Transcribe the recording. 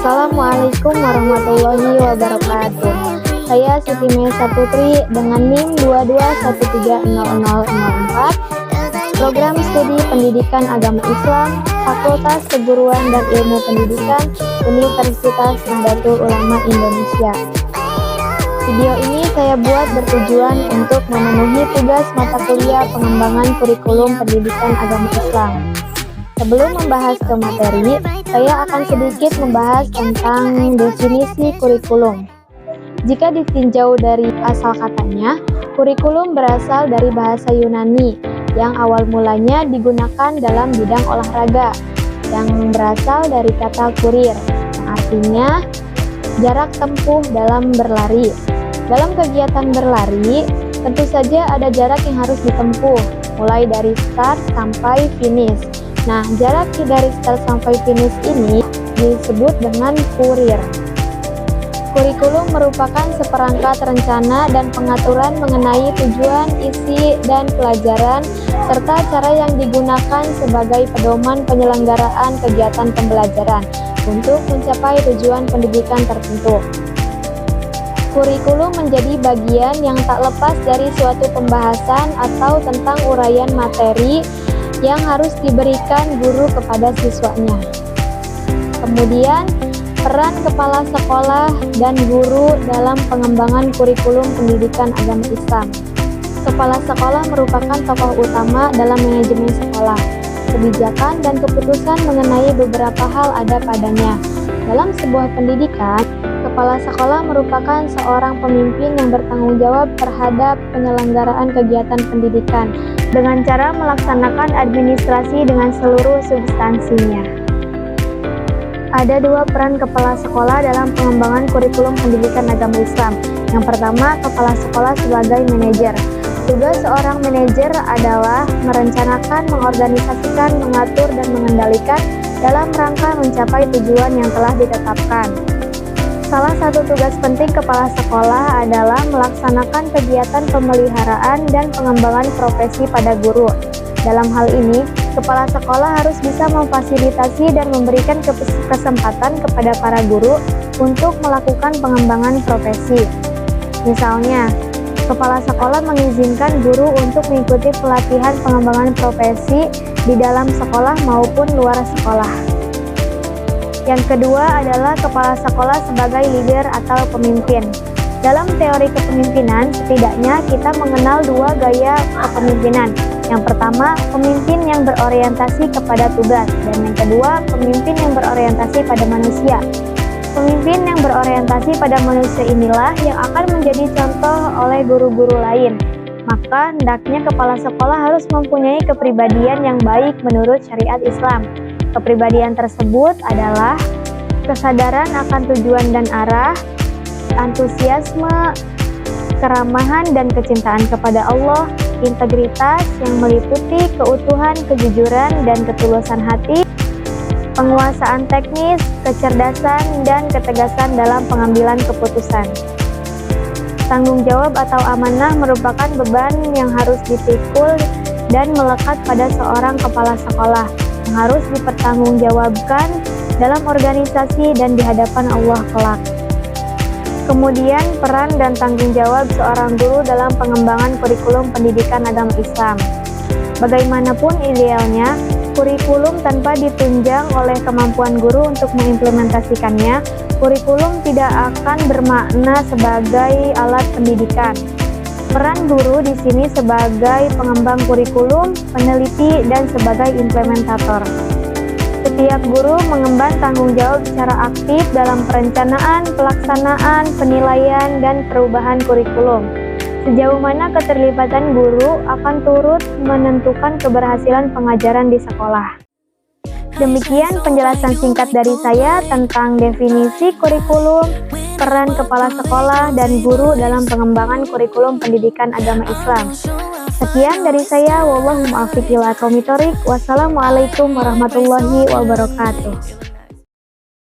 Assalamualaikum warahmatullahi wabarakatuh. Saya Siti Mesa Putri dengan NIM 22130004, Program Studi Pendidikan Agama Islam, Fakultas Keguruan dan Ilmu Pendidikan, Universitas Nahdlatul Ulama Indonesia. Video ini saya buat bertujuan untuk memenuhi tugas mata kuliah pengembangan kurikulum pendidikan agama Islam. Sebelum membahas ke materi, saya akan sedikit membahas tentang definisi kurikulum. Jika ditinjau dari asal katanya, kurikulum berasal dari bahasa Yunani yang awal mulanya digunakan dalam bidang olahraga, yang berasal dari kata kurir, yang artinya jarak tempuh dalam berlari. Dalam kegiatan berlari, tentu saja ada jarak yang harus ditempuh, mulai dari start sampai finish. Nah, jarak dari start sampai finish ini disebut dengan kurir. Kurikulum merupakan seperangkat rencana dan pengaturan mengenai tujuan, isi, dan pelajaran, serta cara yang digunakan sebagai pedoman penyelenggaraan kegiatan pembelajaran untuk mencapai tujuan pendidikan tertentu. Kurikulum menjadi bagian yang tak lepas dari suatu pembahasan atau tentang uraian materi yang harus diberikan guru kepada siswanya. Kemudian, peran kepala sekolah dan guru dalam pengembangan kurikulum pendidikan agama Islam. Kepala sekolah merupakan tokoh utama dalam manajemen sekolah. Kebijakan dan keputusan mengenai beberapa hal ada padanya. Dalam sebuah pendidikan, kepala sekolah merupakan seorang pemimpin yang bertanggung jawab terhadap penyelenggaraan kegiatan pendidikan dengan cara melaksanakan administrasi dengan seluruh substansinya. Ada dua peran kepala sekolah dalam pengembangan kurikulum pendidikan agama Islam. Yang pertama, kepala sekolah sebagai manajer. Tugas seorang manajer adalah merencanakan, mengorganisasikan, mengatur, dan mengendalikan dalam rangka mencapai tujuan yang telah ditetapkan. Salah satu tugas penting kepala sekolah adalah melaksanakan kegiatan pemeliharaan dan pengembangan profesi pada guru. Dalam hal ini, kepala sekolah harus bisa memfasilitasi dan memberikan kesempatan kepada para guru untuk melakukan pengembangan profesi. Misalnya, kepala sekolah mengizinkan guru untuk mengikuti pelatihan pengembangan profesi di dalam sekolah maupun luar sekolah. Yang kedua adalah kepala sekolah sebagai leader atau pemimpin. Dalam teori kepemimpinan, setidaknya kita mengenal dua gaya kepemimpinan. Yang pertama, pemimpin yang berorientasi kepada tugas, dan yang kedua, pemimpin yang berorientasi pada manusia. Pemimpin yang berorientasi pada manusia inilah yang akan menjadi contoh oleh guru-guru lain. Maka, hendaknya kepala sekolah harus mempunyai kepribadian yang baik menurut syariat Islam. Kepribadian tersebut adalah kesadaran akan tujuan dan arah, antusiasme, keramahan dan kecintaan kepada Allah, integritas yang meliputi keutuhan, kejujuran, dan ketulusan hati, penguasaan teknis, kecerdasan, dan ketegasan dalam pengambilan keputusan. Tanggung jawab atau amanah merupakan beban yang harus dipikul dan melekat pada seorang kepala sekolah, yang harus dipertanggungjawabkan dalam organisasi dan di hadapan Allah kelak. Kemudian, peran dan tanggung jawab seorang guru dalam pengembangan kurikulum pendidikan agama Islam. Bagaimanapun idealnya, kurikulum tanpa ditunjang oleh kemampuan guru untuk mengimplementasikannya, kurikulum tidak akan bermakna sebagai alat pendidikan. Peran guru di sini sebagai pengembang kurikulum, peneliti, dan sebagai implementator. Setiap guru mengemban tanggung jawab secara aktif dalam perencanaan, pelaksanaan, penilaian, dan perubahan kurikulum. Sejauh mana keterlibatan guru akan turut menentukan keberhasilan pengajaran di sekolah. Demikian penjelasan singkat dari saya tentang definisi kurikulum, peran kepala sekolah dan guru dalam pengembangan kurikulum pendidikan agama Islam. Sekian dari saya, wallahu muwaffiq ila aqwamit thoriq. Wassalamualaikum warahmatullahi wabarakatuh.